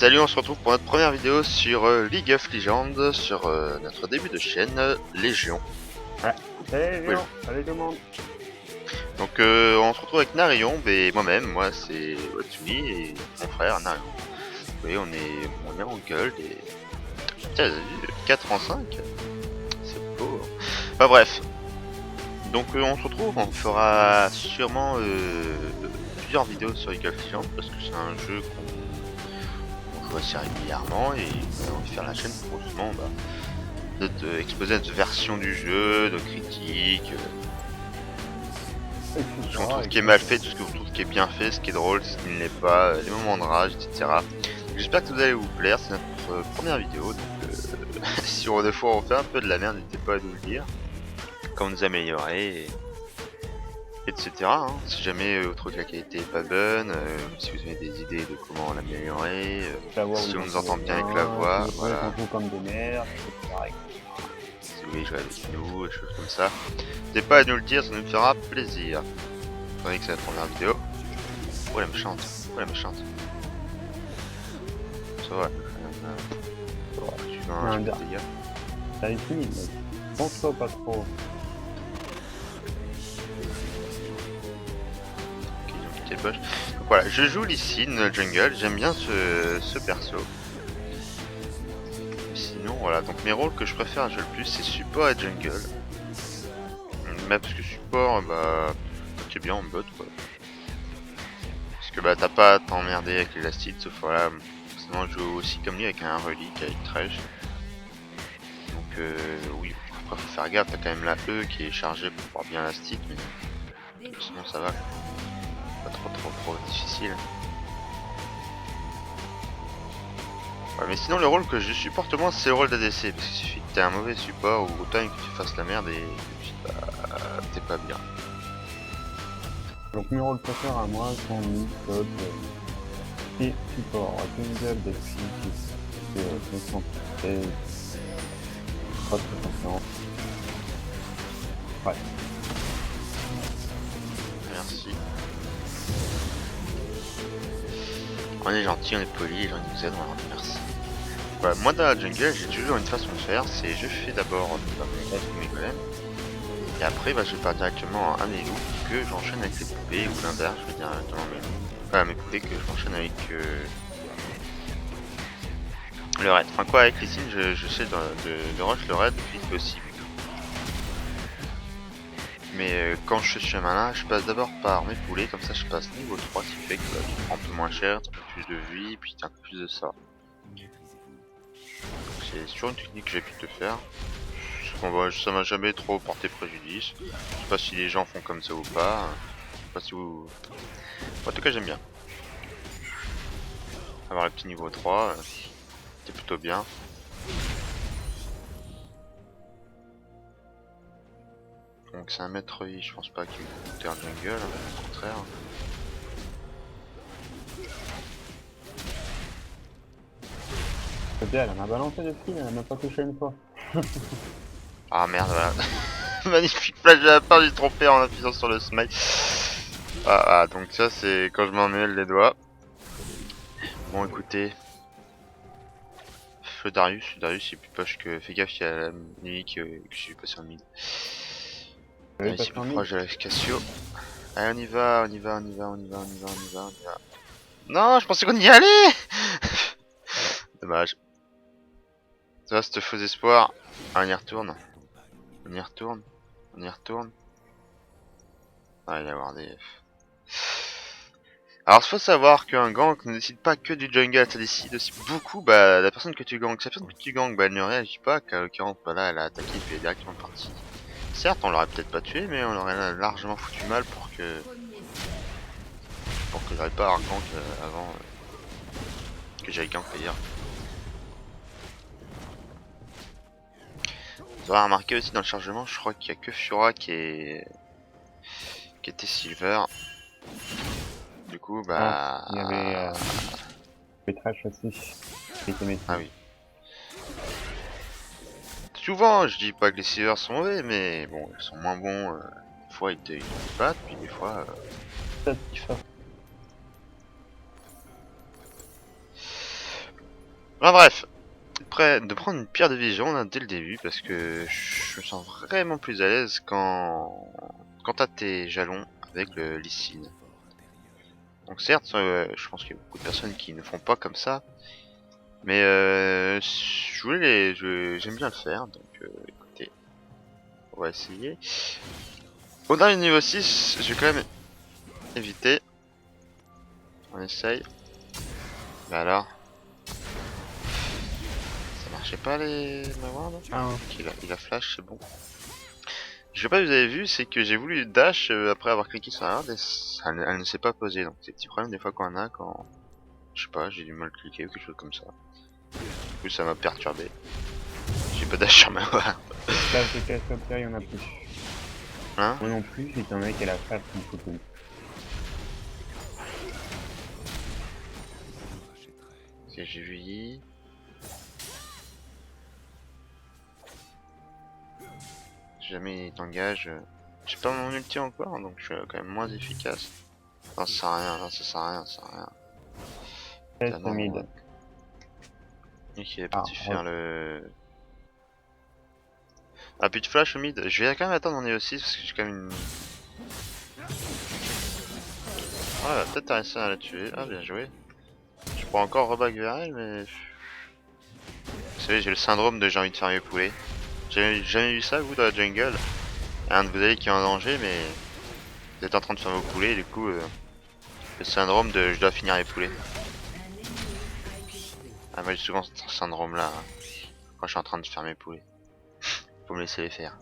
Salut, on se retrouve pour notre première vidéo sur League of Legends, sur notre début de chaîne Légion. Ouais, salut Oui. Léon, salut tout le monde. Donc on se retrouve avec Narion et moi-même, moi c'est Watsumi et mon frère Narion. Vous voyez, on est en gold et... Tiens, vous avez vu, 4 en 5, c'est beau. Enfin bref, donc on se retrouve, on fera sûrement plusieurs vidéos sur League of Legends parce que c'est un jeu qu'on joue assez régulièrement et on a envie de faire la chaîne pour justement de exposer notre version du jeu, de critiques, tout ce qu'on trouve qui est mal fait, tout ce que vous trouvez qui est bien fait, ce qui est drôle, ce qui ne l'est pas, les moments de rage, etc. J'espère que vous allez vous plaire, c'est notre première vidéo, donc si des fois on fait un peu de la merde, n'hésitez pas à nous le dire, comment nous améliorer, etc. Hein. Si jamais vous trouvez que la qualité est pas bonne, si vous avez des idées de comment l'améliorer, si on nous entend bien avec la voix, voilà. Comme des merdes, etc. Si vous voulez jouer avec nous, des choses comme ça. N'hésitez pas à nous le dire, ça nous fera plaisir. Vous savez que c'est la première vidéo. Oh la méchante, oh la méchante. Ça va, tu fais un jeu de dégâts. Ça ici, mais pense-toi pas trop. Ok, ils ont quitté le bush. Donc voilà, je joue Lee jungle, j'aime bien ce perso. Sinon voilà, donc mes rôles que je préfère jouer le plus c'est support et jungle. Mais parce que support, bah, c'est bien en bot quoi. Parce que bah t'as pas à t'emmerder avec l'élastique, sauf voilà, sinon je joue aussi comme lui avec un relique, avec Tresh. Donc oui, après faut faire gaffe, t'as quand même la E qui est chargée pour pouvoir bien l'élastique, mais sinon ça va. Pas trop difficile. Ouais, mais sinon le rôle que je supporte moins c'est le rôle d'ADC, parce qu'il suffit que t'aies un mauvais support ou autant que tu fasses la merde et bah, t'es pas bien. Donc mes rôles préférés à moi sont mid, top et support. Jungle des filles qui se concentrent, pas très confiant. Ouais. Merci. On est gentil, on est poli, les gens nous aident, on leur dit merci. Voilà, moi dans la jungle j'ai toujours une façon de faire, c'est je fais d'abord mes golems. Et après bah, je pars directement à mes loups que j'enchaîne avec les poupées ou l'inverse, je veux dire directement mes loups. Enfin mes poupées que j'enchaîne avec le raid. Enfin quoi avec les signes j'essaie de rush le raid le plus vite possible. Mais quand je suis malin, je passe d'abord par mes poulets, comme ça je passe niveau 3, ce qui fait que bah, tu prends un peu moins cher, tu as un peu plus de vie, puis tu as un peu plus de ça. C'est toujours une technique que j'ai pu te faire. Ça m'a jamais trop porté préjudice. Je sais pas si les gens font comme ça ou pas. Je sais pas si vous... En tout cas j'aime bien. Avoir le petit niveau 3, c'est plutôt bien. Donc c'est un maître I, je pense pas qu'il me coûte un jungle, au contraire. C'est bien, elle en a balancé des filles, elle m'a pas touché une fois. Ah merde, voilà. Magnifique flash de la part du trompé en appuyant sur le smite. Donc ça c'est quand je m'en mêle les doigts. Bon écoutez. Feu Darius il est plus poche que... Fais gaffe, il y a la mimique que je suis passé en mid. Ici plus proche de la Cassio. Allez on y va, on y va. Non, je pensais qu'on y allait. Dommage. Ça va, c'était faux espoir. Ah, on y retourne. Ah, il va y avoir des... Alors, il faut savoir qu'un gank ne décide pas que du jungle, ça décide aussi beaucoup la personne que tu ganks. Si la personne que tu ganks, elle ne réagit pas, qu'à l'occurrence, là, elle a attaqué et puis elle est directement partie. Certes, on l'aurait peut-être pas tué, mais on aurait largement foutu mal pour que j'arrive pas à avoir gank avant que j'aille gank d'ailleurs. Vous aurez remarqué aussi dans le chargement, je crois qu'il y a que Fiora qui était silver. Du coup, bah... Il y avait les trash aussi, qui étaient métiers. Ah oui. Souvent, je dis pas que les silvers sont mauvais, mais bon, ils sont moins bons. Des fois, ils te battent, puis des fois... Enfin bref, prêt de prendre une pierre de vision là, dès le début parce que je me sens vraiment plus à l'aise quand t'as tes jalons avec le Lee Sin. Donc certes, je pense qu'il y a beaucoup de personnes qui ne font pas comme ça, mais j'aime bien le faire, donc écoutez, on va essayer. Au dernier niveau 6, je vais quand même éviter. On essaye. Mais alors, ça marchait pas les Mawar là? Ah, Il a flash, c'est bon. Je sais pas si vous avez vu, c'est que j'ai voulu dash après avoir cliqué sur la hard et elle ne s'est pas posée. Donc c'est petit problème des fois qu'on a quand, je sais pas, j'ai du mal cliquer ou quelque chose comme ça. Du coup ça m'a perturbé. J'ai pas dash sur ma voix. là, c'est casse au pire, il y en a plus. Hein? Moi non plus, j'étais un mec à la face une photo. Parce que j'ai vu I. Si jamais il t'engage, j'ai pas mon ulti encore donc je suis quand même moins efficace. Non ça sert à rien, non, ça sert à rien, ça sert à rien. Test Non, mid. non. Il est parti faire le... Ah, plus de flash au mid. Je vais quand même attendre mon Neo 6 parce que j'ai quand même une... Ah, peut-être réussi à la tuer. Ah, bien joué. Je pourrais encore reback vers elle, mais... Vous savez, j'ai le syndrome de j'ai envie de faire mieux poulet. J'ai jamais vu ça, vous, dans la jungle. Un de vous avez qui est en danger, mais... Vous êtes en train de faire vos poulets, et du coup... Le syndrome de je dois finir les poulets. Ah, moi j'ai souvent ce syndrome là, hein, quand je suis en train de faire mes poulets. Faut me laisser les faire.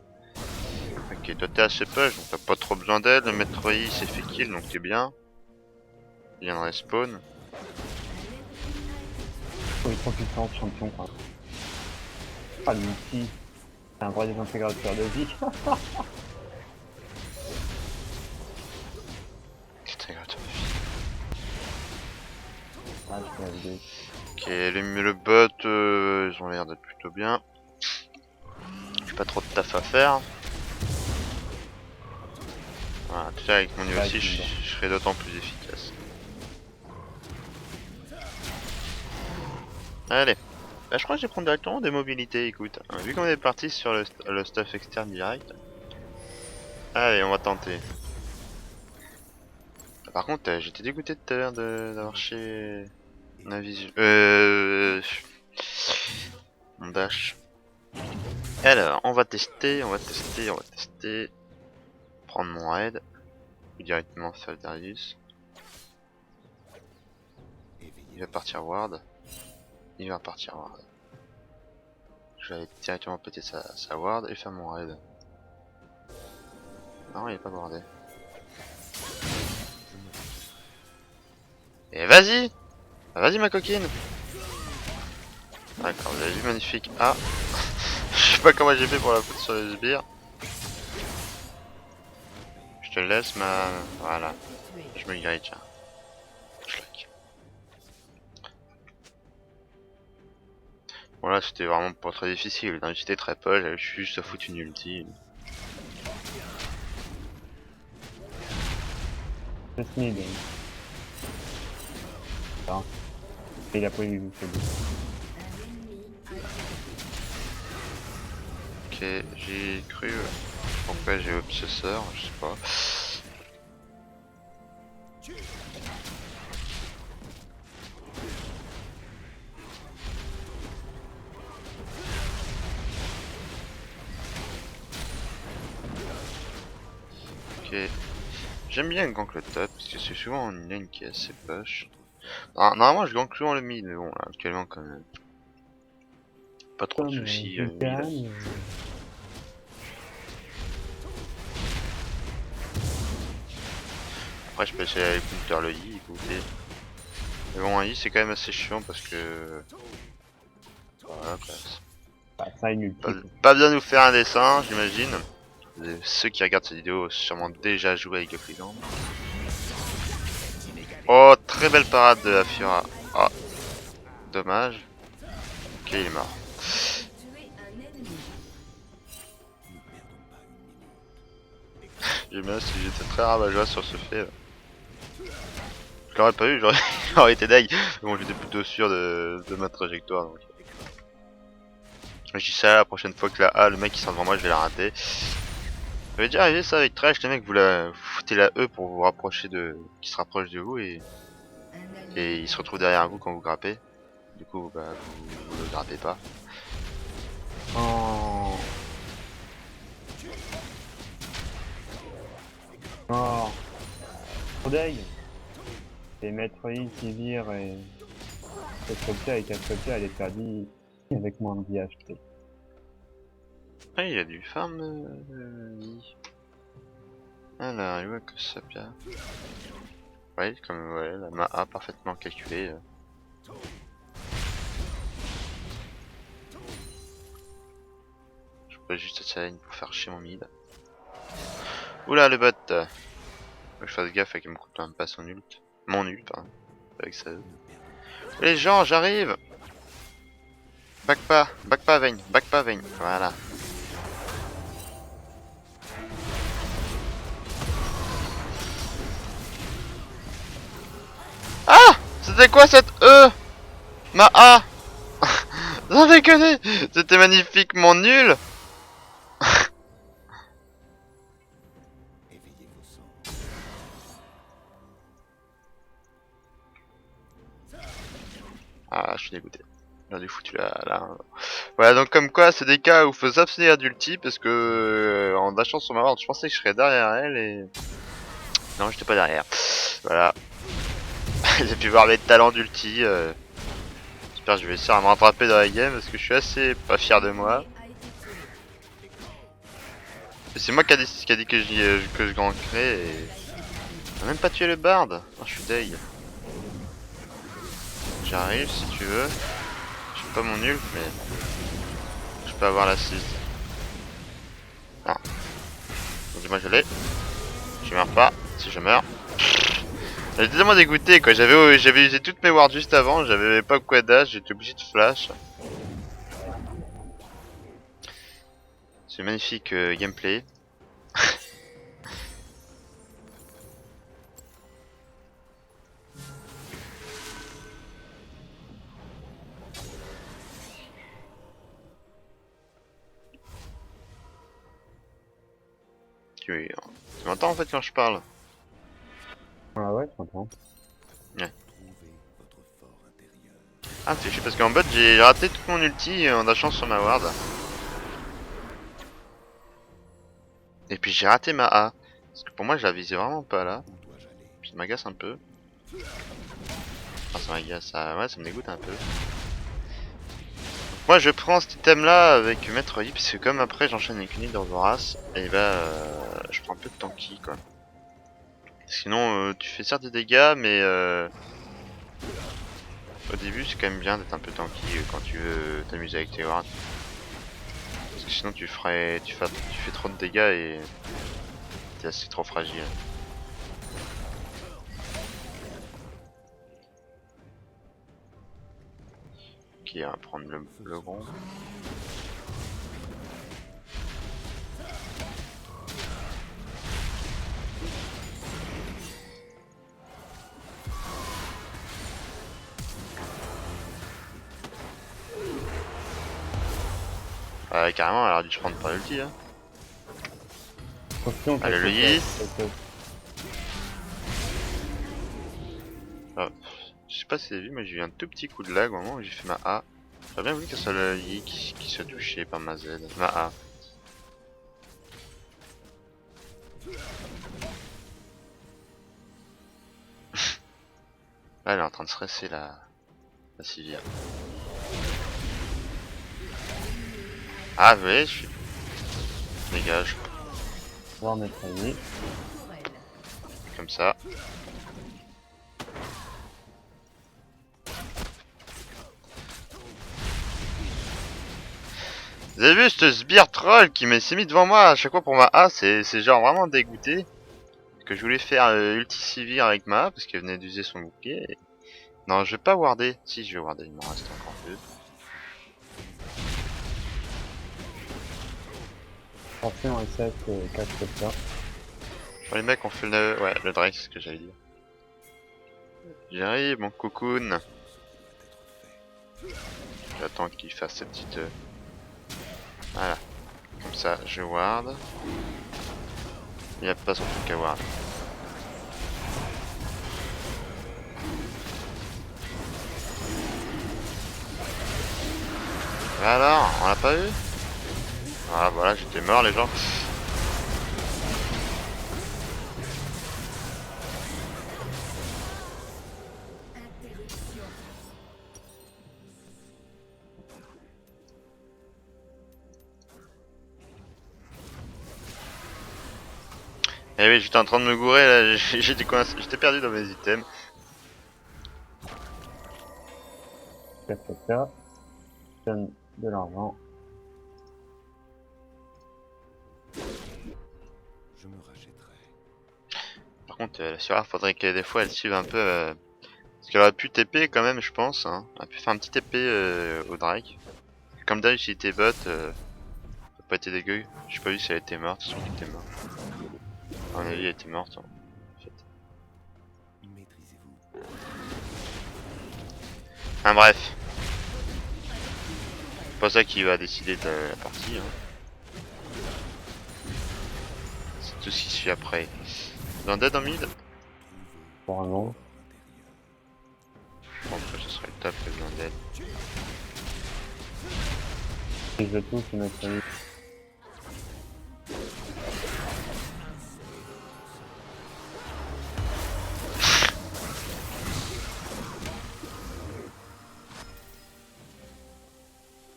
Ok, toi t'es assez push, donc t'as pas trop besoin d'aide. Le maître I s'est fait kill, donc t'es bien. Il vient de respawn. Faut être consultant, champion quoi. Ah, l'ulti. C'est un vrai désintégrateur de vie. Putain, regarde. Ah, je fais la vidéo. Ok, le bot, ils ont l'air d'être plutôt bien. J'ai pas trop de taf à faire. Voilà, tout ça avec mon niveau 6, je serai d'autant plus efficace. Allez. Bah, je crois que je vais prendre directement des mobilités, écoute. Vu qu'on est parti sur le stuff externe direct. Allez, on va tenter. Par contre, j'étais dégoûté tout à l'heure d'avoir chez Navision. Mon dash. Alors, on va tester, on va tester, on va tester. Prendre mon raid. Ou directement faire Darius. Il va partir ward. Il va partir ward. Je vais aller directement péter sa ward et faire mon raid. Non, il est pas wardé. Et vas-y! Vas-y ma coquine! D'accord, vous avez vu, magnifique. Ah! Je sais pas comment j'ai fait pour la foutre sur les sbires. Je te laisse ma... Voilà. Je me grille, tiens. Schlag. Voilà, c'était vraiment pas très difficile. J'étais très pas, j'avais juste à foutre une ulti. Test mid. Ah. Et il a pas eu le fait. Ok, j'ai cru... Pourquoi j'ai obsesseur, je sais pas. Ok. J'aime bien gank le top, parce que c'est souvent une lane qui est assez push. Normalement je gank souvent le mid, mais bon, là, actuellement quand même. Pas trop de soucis mid. Après je peux essayer avec counter le I, écoutez. Mais bon, un I c'est quand même assez chiant parce que... Voilà quoi. Bah, ça, une ulti. Pas bien nous faire un dessin, j'imagine. Ceux qui regardent cette vidéo ont sûrement déjà joué avec Gap Legend. Oh, très belle parade de la Fiora. Ah, dommage. Ok, il est mort. J'aime bien si j'étais très rabat-joie sur ce fait. Je l'aurais pas eu, j'aurais j'aurais été deg. Bon, j'étais plutôt sûr de ma trajectoire. Donc. Je dis ça la prochaine fois que la A, le mec qui sort devant moi, je vais la rater. Ça m'est déjà arrivé ça avec Trash, les mecs vous foutez la E pour vous rapprocher qui se rapproche de vous et il se retrouve derrière vous quand vous grappez. Du coup bah vous le grappez pas. Oh. Oh. Trop deg. Les Metroid qui virent et cette objet avec un objet elle est perdue avec moins de HP. Ah il a du farm alors il voit que ça bien. Ouais comme ouais la ma A parfaitement calculée. Je peux juste challenge pour faire chier mon mid. Oula le bot. Faut que je fasse gaffe avec me coûte un pas son ult. Mon ult pardon. Avec ça. Les gens j'arrive. Back pas Vayne, voilà. Ah! C'était quoi cette E? Ma A! Sans déconner! C'était magnifiquement nul! Ah, je suis dégoûté. J'en ai foutu là. Voilà, donc comme quoi, c'est des cas où faut s'abstenir d'ulti parce que en dashant sur ma ward, je pensais que je serais derrière elle et... Non, j'étais pas derrière. Voilà. J'ai pu voir mes talents d'ulti. J'espère que je vais réussir à me rattraper dans la game parce que je suis assez pas fier de moi. C'est moi qui a dit que je gankerais et... On a même pas tué le bard. Oh, je suis deg. J'arrive si tu veux. Je suis pas mon ult mais... Je peux avoir l'assist. Ah. Dis-moi je l'ai. Je meurs pas. Si je meurs. J'étais tellement dégoûté quoi. J'avais usé toutes mes wards juste avant. J'avais pas quoi dash. J'étais obligé de flash. C'est magnifique gameplay. Tu m'entends en fait quand je parle? Ah ouais, je comprends. Ouais. Ah c'est parce qu'en bot j'ai raté tout mon ulti en dashant sur ma ward. Et puis j'ai raté ma A. Parce que pour moi je la visais vraiment pas là. Puis ça m'agace un peu. Enfin ça m'agace, ouais ça me dégoûte un peu. Moi je prends cet item là avec Maître Yi parce que comme après j'enchaîne avec une dans Vorace, et bah je prends un peu de tanky quoi. Sinon tu fais certes des dégâts mais au début c'est quand même bien d'être un peu tanky quand tu veux t'amuser avec tes wards. Parce que sinon tu fais trop de dégâts et t'es assez trop fragile. Ok on va prendre le gros. Carrément elle a dû se prendre par l'ulti hein. Attention, Allez le Yi. Oh, je sais pas si vous avez vu mais j'ai eu un tout petit coup de lag au moment où j'ai fait ma A. J'aurais bien voulu que ce soit le Yi qui soit touché par ma Z. Ma A. Là elle est en train de stresser la Sivir. Ah oui, je suis... Dégage. Voir Maître Yi. Comme ça. Vous avez vu ce sbire troll qui s'est mis devant moi à chaque fois pour ma A, c'est genre vraiment dégoûté. Que je voulais faire ulti Sivir avec ma A parce qu'elle venait d'user son bouclier. Et... Non, je vais pas warder. Si, je vais warder, il m'en reste encore deux. Attention, S7, cache ça. Bon, les mecs ont fait le... Ouais, le Drake, c'est ce que j'allais dire. J'arrive, mon cocoon. J'attends qu'il fasse cette petite... Voilà. Comme ça, je ward. Il n'y a pas son truc à ward. Alors, on l'a pas eu? Ah voilà, j'étais mort les gens. Eh oui, j'étais en train de me gourer là, j'étais coincé, j'étais perdu dans mes items. 4K, donne de l'argent. Je me rachèterai. Par contre, la Sura, faudrait que des fois elle suive un peu. Parce qu'elle aurait pu TP quand même, je pense. Hein. Elle a pu faire un petit TP au Drake. Comme d'hab, si était bot, ça aurait pas été dégueu. J'ai pas vu si elle était morte, je qu'elle était morte. À mon avis, elle était morte. Hein, en fait. Maîtrisez-vous. Enfin bref. C'est pas ça qui va décider de la partie. Hein. C'est tout ce qui suit après. Dans Dead en mid? Pour un an. Je pense que ce serait le top que dans Dead. Si je touche, je mettrai lui.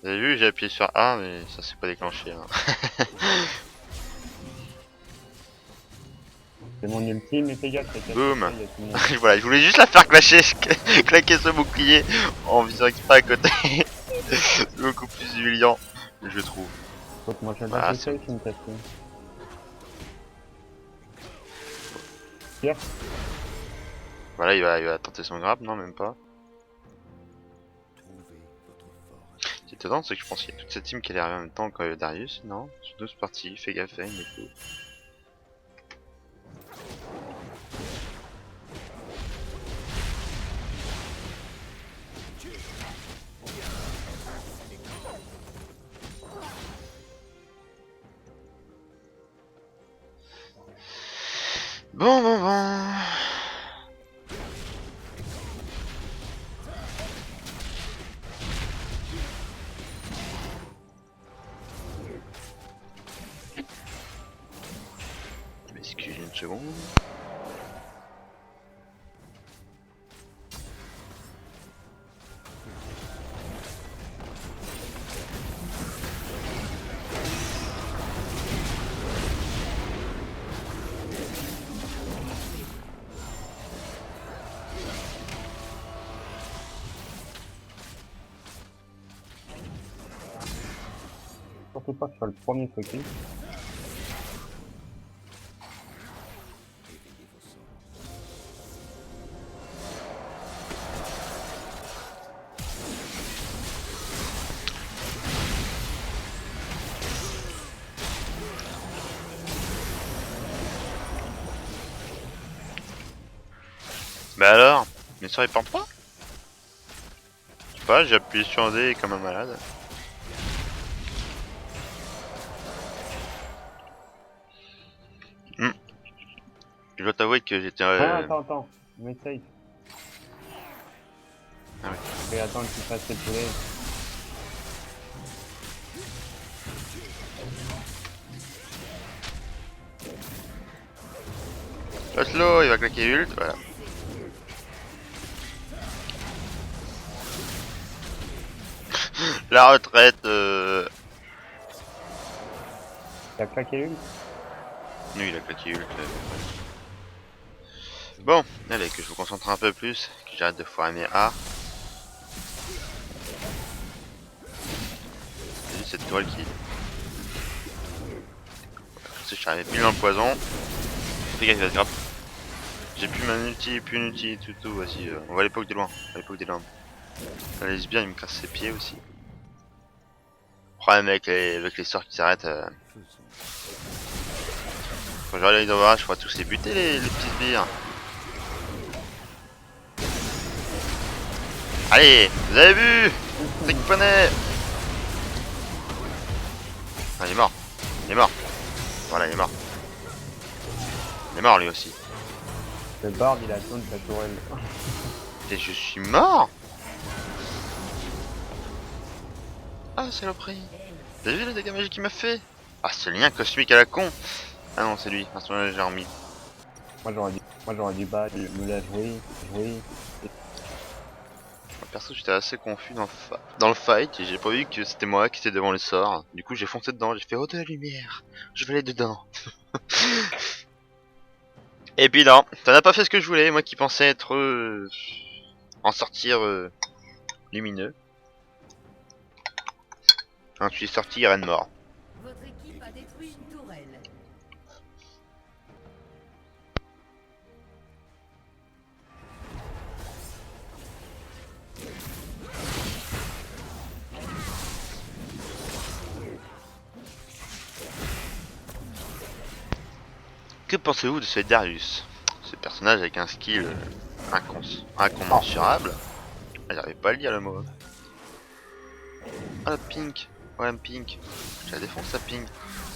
Vous avez vu, j'ai appuyé sur A, mais ça s'est pas déclenché. Hein. C'est mon ulti, mais fais gaffe, Boum. il y a tout le monde. Voilà, je voulais juste la faire clasher, claquer ce bouclier en visant exprès à côté. C'est beaucoup plus humiliant, je trouve. Faut que moi je Voilà, fasse le qui me tape. Pierre, Voilà, il va tenter son grab, non, même pas. Trouvez votre force. Ce qui est étonnant, c'est que je pense qu'il y a toute cette team qui est arrivée en même temps que Darius, non? Sur 12 parties, fais gaffe, hein, du coup. Bon. Excusez une seconde. surtout pas que je sois le premier focus. Éveillez vos sens. Bah alors, mes soeurs ils partent pas? Je sais pas, j'ai appuyé sur D comme un malade. Je dois t'avouer que j'étais... Attends, mais safe. Ah oui. Je vais attendre qu'il fasse ses poulets. Oslo, il va claquer ult, voilà. La retraite, Il a claqué une. Oui, il a claqué ult. Bon, allez, que je vous concentre un peu plus, que j'arrête de foirer mes A. J'ai vu cette toile qui... Je suis arrivé pile dans le poison. Fais gaffe, il va se grave. J'ai plus ma ulti, plus une ulti, tout, voici. On va à l'époque des loin, à l'époque des lampes. La lesbienne, il me casse ses pieds aussi. Problème avec les sorts qui s'arrêtent. Faisons. Quand j'aurai l'œil d'orage, je pourrai tous les buter, les petits sbires. Allez, vous avez vu? Trick poney. Ah, il est mort. Il est mort. Voilà, il est mort. Il est mort lui aussi. Le bard il a atteint sa tourelle. Et je suis mort. Ah, saloperie. T'as vu le dégât magique qu'il m'a fait? Ah, c'est le lien cosmique à la con. Ah non, c'est lui. À ce moment-là, j'ai remis. Moi j'aurais dû battre, me la jouer. Perso, j'étais assez confus dans le fight et j'ai pas vu que c'était moi qui étais devant les sorts. Du coup, j'ai foncé dedans, j'ai fait oh de la lumière, je vais aller dedans. Et puis non, ça n'a pas fait ce que je voulais, moi qui pensais être en sortir lumineux. Je suis sorti reine mort. Votre équipe a détruit une tourelle. Que pensez-vous de ce Darius? Ce personnage avec un skill incommensurable. Ah, j'arrive pas à le dire le mot. Ah la pink. Ouais pink. Je la défonce la pink.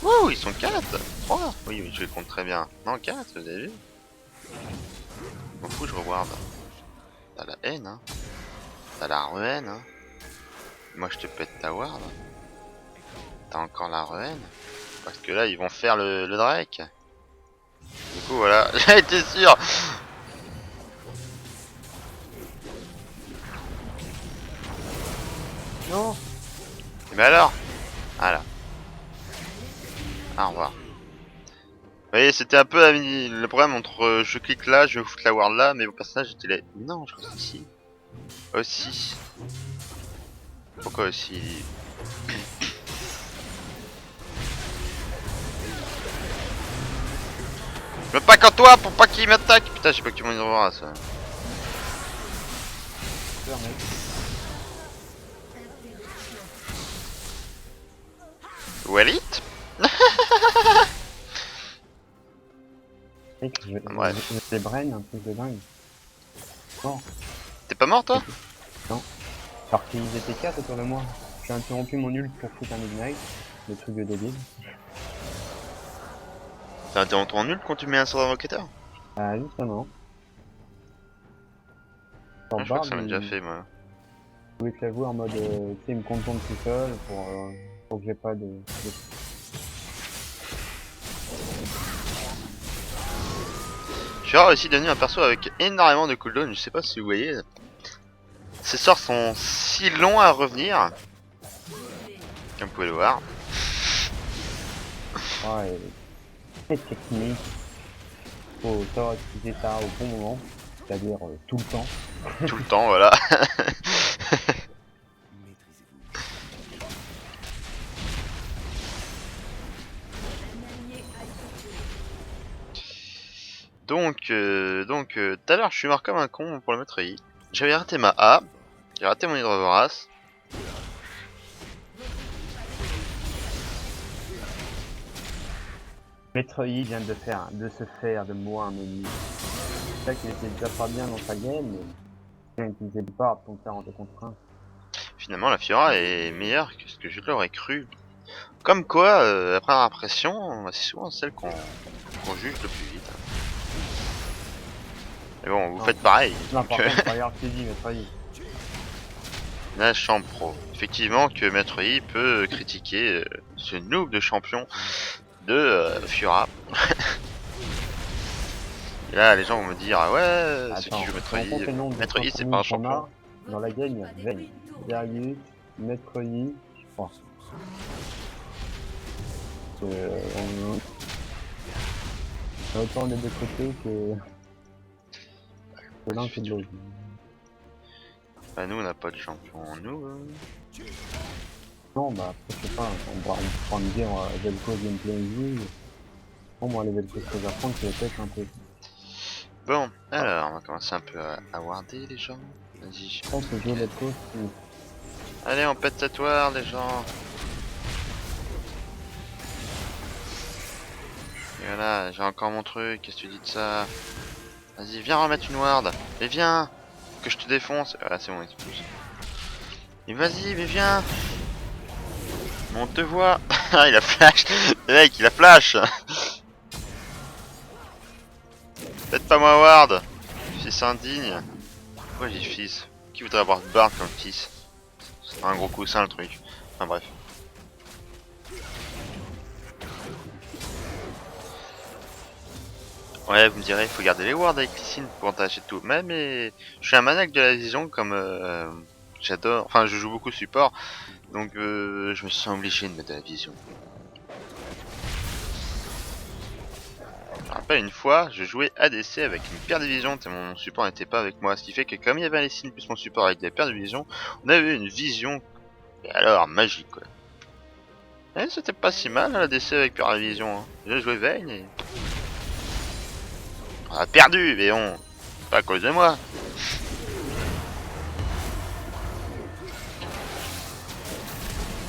Wouh, ils sont 4 3. Oui, oui, je les compte très bien. Non, 4, vous avez vu? M'en fous, je regarde. T'as la haine, hein. T'as la re-haine, hein. Moi, je te pète ta ward. T'as encore la re-haine. Parce que là, ils vont faire le Drake. Du coup, voilà. J'ai été sûr. Non. Mais alors? Voilà. Au revoir. Vous voyez, c'était un peu le problème entre je clique là, je vais foutre la ward là, mais mon personnage était là. Non, je reste ici. Aussi. Pourquoi aussi? Je me pack en toi pour pas qu'il m'attaque. Putain, j'ai pas que tu m'en revoir ça. Super, mec. Wallit? Mec, Bref. je les brain, un truc de dingue. Non, T'es pas mort toi? alors qu'ils étaient 4 autour de moi. J'ai interrompu mon ult pour foutre un ignite, le truc de débile. T'as interrompu ton nul quand tu mets un sort d'invocateur? Ah, justement. Je Alors, crois que Bard, ça m'a déjà il fait moi. voulait que la jouer en mode, tu sais, il me contourne tout seul pour que j'ai pas de... Je suis aussi devenu un perso avec énormément de cooldown, je sais pas si vous voyez. Ces sorts sont si longs à revenir. Comme vous pouvez le voir. Ouais, et technique. Faut savoir utiliser ça au bon moment, c'est-à-dire tout le temps. Tout le temps, voilà. Maîtrisez-vous. Donc, tout à l'heure, je suis mort comme un con pour le mettre I. J'avais raté ma A, j'ai raté mon hydrovorace. Maître Yi vient de se faire de moi un ennemi. C'est ça qu'il était déjà pas bien dans sa game, mais il a utilisé le bard pour faire en 2 contre 1. Finalement, la Fiora est meilleure que ce que je l'aurais cru. Comme quoi, la première impression, c'est souvent celle qu'on juge le plus vite. Mais bon, vous Non. faites pareil. Non, Donc, par contre, regarde ce qu'il dit, Maître Yi. la chambre pro. Effectivement que Maître Yi peut critiquer ce noob de champion de Fiora. Et là, les gens vont me dire, ah ouais, ceux qui jouent Maître Yi, Maître Yi c'est pas un champion. Dans la game, il y a Vayne, Darius, Maître Yi, je crois. On a autant des deux côtés que l'un que de l'autre. Bah nous on n'a pas de champion, nous Non, bah après, je sais pas, on pourra me dire Vel'Koz gameplay easy. Bon, moi, les Vel'Koz que j'apprends, c'est peut-être un peu. Bon, alors on va commencer un peu à warder les gens. Vas-y, Je pense que jouer Vel'Koz, allez on pète cette ward les gens. Et voilà, j'ai encore mon truc, qu'est-ce que tu dis de ça? Vas-y, viens remettre une ward. Mais viens. que je te défonce. Ah c'est bon, il explose. Et vas-y, mais viens. Mais on te voit. Ah il a flash. Le mec il a flash. Faites pas moi Ward. Fils indigne. Pourquoi j'ai fils? Qui voudrait avoir Bard comme fils? C'est un gros coussin le truc. Enfin bref. Ouais, vous me direz, il faut garder les wards avec piscine pour entacher tout. Mais je suis un maniaque de la vision comme j'adore. Enfin, je joue beaucoup support, donc je me sens obligé de mettre de la vision. Je me rappelle une fois, je jouais ADC avec une paire de vision, et mon support n'était pas avec moi, ce qui fait que comme il y avait les signes plus mon support avec des paires de vision, on avait une vision, et alors magique quoi. Et c'était pas si mal l'ADC avec paire de vision. Hein. J'ai joué Vayne et on a perdu, mais bon, pas à cause de moi.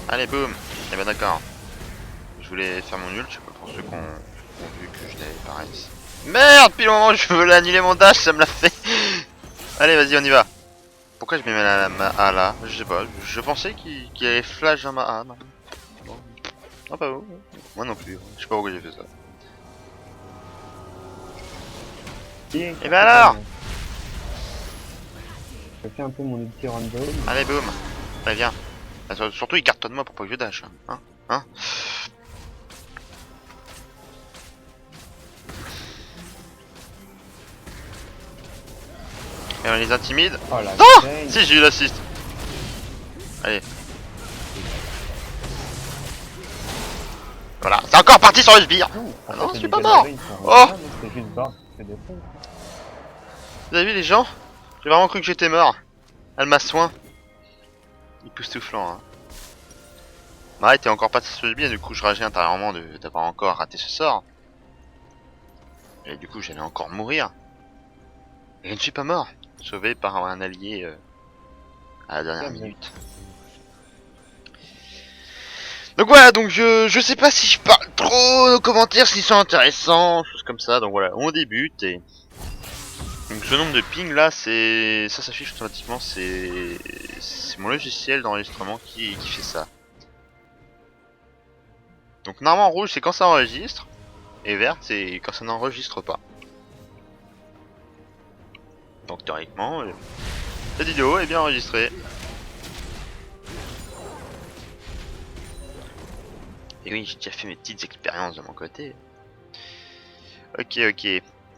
Allez, boum. Eh ben d'accord. Je voulais faire mon ult, je sais pas pour ceux qui ont vu que je l'avais pareil. Merde, pile au moment où je voulais annuler mon dash, ça me l'a fait. Allez, vas-y, on y va. Pourquoi je mets ma A là? Je sais pas, je pensais qu'il avait flash dans ma A. Non. Ah pas vous. Moi non plus, je sais pas pourquoi j'ai fait ça. Et ben alors. Je fais un peu mon ulti random. Allez, boum. Allez, viens. Surtout, il cartonne moi pour pas que je dash. Hein. Et on les intimide. Oh la Oh dingue. Si, j'ai eu l'assist. Allez. Voilà, c'est encore parti sur le sbire. Ah non, je suis pas mort. Oh. C'est juste bas, c'est des fous. Vous avez vu les gens? J'ai vraiment cru que j'étais mort. Elle m'a soin. Époustouflant, hein. Bah, t'es encore pas sur le sbire, du coup je rageais intérieurement d'avoir encore raté ce sort. Et du coup j'allais encore mourir. Et je ne suis pas mort. Sauvé par un allié à la dernière minute. Donc voilà, donc je sais pas si je parle trop nos commentaires, s'ils sont intéressants, choses comme ça, donc voilà, on débute et... Donc ce nombre de ping là, c'est... ça s'affiche automatiquement, c'est mon logiciel d'enregistrement qui fait ça. Donc normalement rouge c'est quand ça enregistre, et vert c'est quand ça n'enregistre pas. Donc théoriquement, cette vidéo est bien enregistrée. Et oui, j'ai déjà fait mes petites expériences de mon côté. Ok.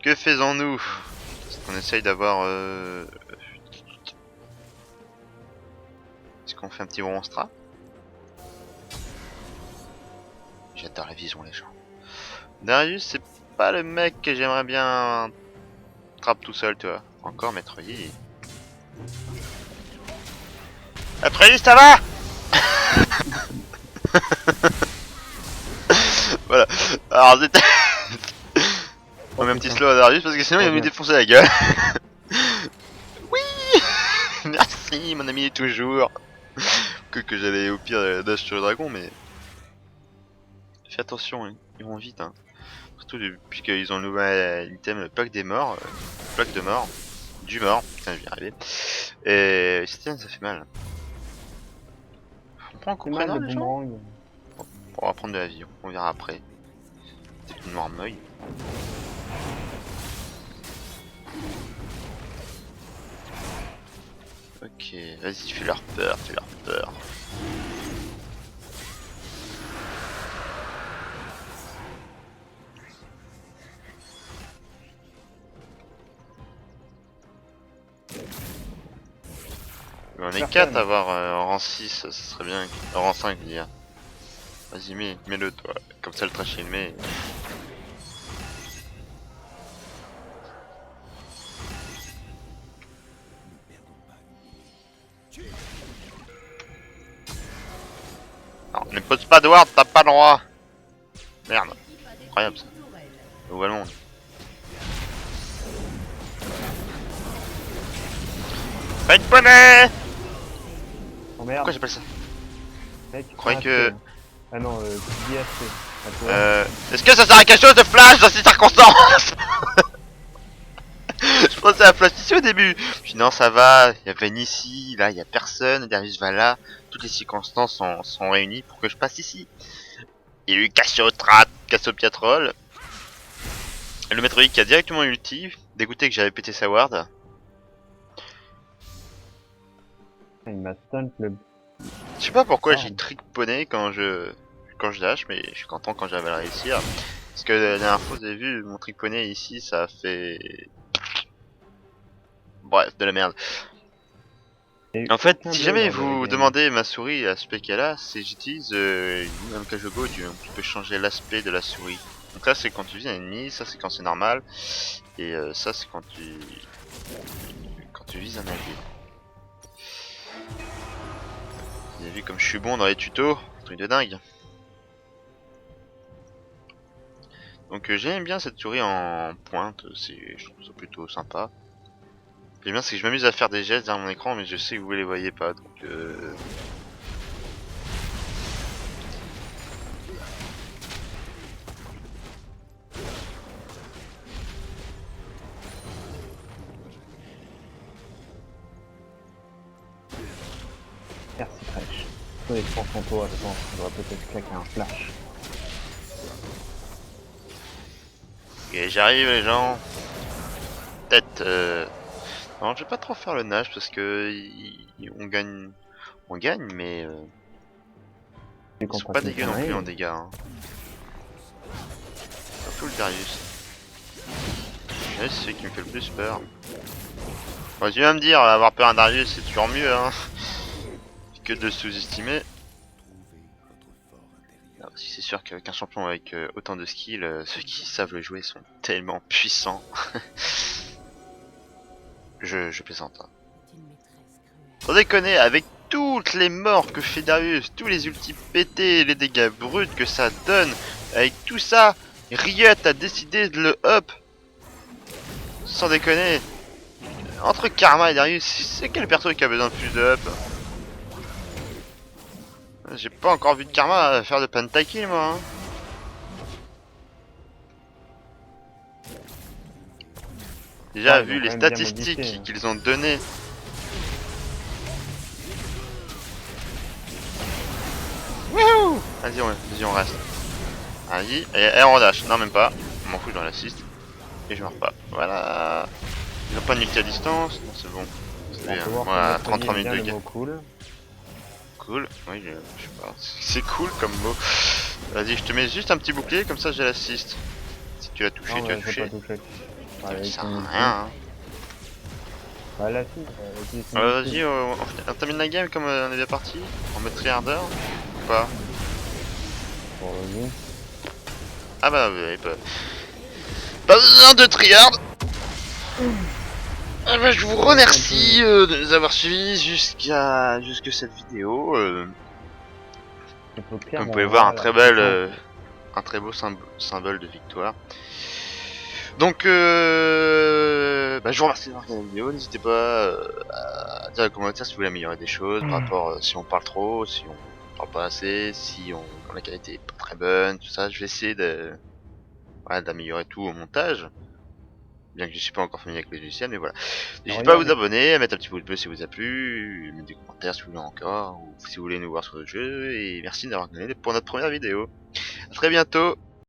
Que faisons-nous? On essaye d'avoir... Est-ce qu'on fait un petit monstre? J'adore la vision, les gens. Darius, c'est pas le mec que j'aimerais bien trappe tout seul, tu vois. Encore Maître Yi. Maître Yi, ça va? Voilà. Alors c'était... On met un petit slow à Darius parce que sinon il va me défoncer la gueule. Oui. Merci mon ami toujours. Que j'allais au pire dash sur le dragon mais... Fais attention, ils vont vite hein. Surtout depuis qu'ils ont le nouvel item, le plaque des morts. Plaque de mort. Du mort. Putain je vais y arriver. Et... C'était ça fait mal. On prend un coup de mal les le gens. boomerang. On va prendre de la vie, on verra après. C'est une noire meuille. Ok, vas-y, fais leur peur. On est 4 à avoir en rang 6, ça serait bien. En rang 5, je veux dire. Vas-y, mets-le toi. Comme ça, le trash il met. Non, ne pose pas de ward, t'as pas le droit. Merde, incroyable ça. Nouvel monde. Pas une poney. Oh merde. Pourquoi j'appelle ça? Mec, Je croyais que... Ah non, JSC. Est-ce que ça sert à quelque chose de flash dans ces circonstances? Je commencé à flash ici au début. Je dis non, ça va, il y a Vayne ici, là, il y a personne, Darius va là. Toutes les circonstances sont réunies pour que je passe ici. Il y a eu Cassiopiatrol. Le maître qui a directement ulti, dégoûté que j'avais pété sa ward. Il m'a stun le... Je sais pas pourquoi Ah. j'ai trick poney quand je dash, mais je suis content quand j'avais à le réussir. Parce que la dernière fois, vous avez vu, mon trick poney ici, ça a fait... Bref, de la merde. Et En fait, aucun si bleu jamais dans le vous game. demandez ma souris à ce PK-là, c'est j'utilise une MKGogo, tu peux changer l'aspect de la souris. Donc là, c'est quand tu vises un ennemi, ça c'est quand c'est normal, et ça c'est quand tu vises un allié. Vous avez vu comme je suis bon dans les tutos, truc de dingue. Donc j'aime bien cette souris en pointe, je trouve ça plutôt sympa. Ce qui est bien, c'est que je m'amuse à faire des gestes derrière mon écran, mais je sais que vous les voyez pas, donc Merci Crash. Toi, je pense en toi, je pense qu'on doit peut-être claquer un flash. ok, j'arrive les gens. Peut-être non, je vais pas trop faire le nage parce que on gagne, mais Et ils qu'on sont pas pratique dégueux non pareil. plus en dégâts. Hein. Surtout le Darius. Ouais, c'est celui qui me fait le plus peur. Bon, tu vas me dire, avoir peur d'un Darius c'est toujours mieux, hein, que de sous-estimer. Trouvez votre fort intérieur. Si c'est sûr qu'un champion avec autant de skills, ceux qui savent le jouer sont tellement puissants. je plaisante. Hein. Sans déconner, avec toutes les morts que fait Darius, tous les ultis pétés, les dégâts bruts que ça donne, avec tout ça, Riot a décidé de le up. Sans déconner. Entre Karma et Darius, c'est quel perso qui a besoin de plus de up? J'ai pas encore vu de Karma faire de pentakill moi. Hein. Déjà Ah, ils vu ont les quand même bien statistiques modifié, hein. qu'ils ont données. Wouhou! Vas-y on reste. Vas-y, et on dash, non même pas. Je m'en fous, je dois l'assist. Et je meurs pas. Voilà. Ils ont pas de multi à distance, non c'est bon. C'est On bien. peut voir Voilà, que 33 aime minutes bien de le game. mot cool. Cool, oui je sais pas. C'est cool comme mot. Vas-y, je te mets juste un petit bouclier, comme ça j'ai l'assist. Si tu l'as touché, Non, tu as ouais, j'ai touché. pas touché. Ouais, avec Ça son sert à ulti. rien. Hein. Bah la fille, avec son ulti. Vas-y, on termine la game comme on est bien parti. On met triardeur ou pas? Bon, vas-y. Ah bah vous avez pas besoin de triard. Ah bah, je vous remercie de nous avoir suivis jusque cette vidéo. Il faut Comme vous clairement pouvez voir, la puissance. un très beau symbole de victoire. Donc, bah, je vous remercie d'avoir regardé la vidéo. N'hésitez pas à dire dans les commentaires si vous voulez améliorer des choses par rapport si on parle trop, si on parle pas assez, si la qualité est pas très bonne, tout ça. Je vais essayer voilà, d'améliorer tout au montage. Bien que je suis pas encore familier avec les logiciels, mais voilà. N'hésitez pas à vous abonner, à mettre un petit pouce bleu si vous a plu, mettre des commentaires si vous voulez encore, ou si vous voulez nous voir sur le jeu, et merci d'avoir regardé pour notre première vidéo. A très bientôt.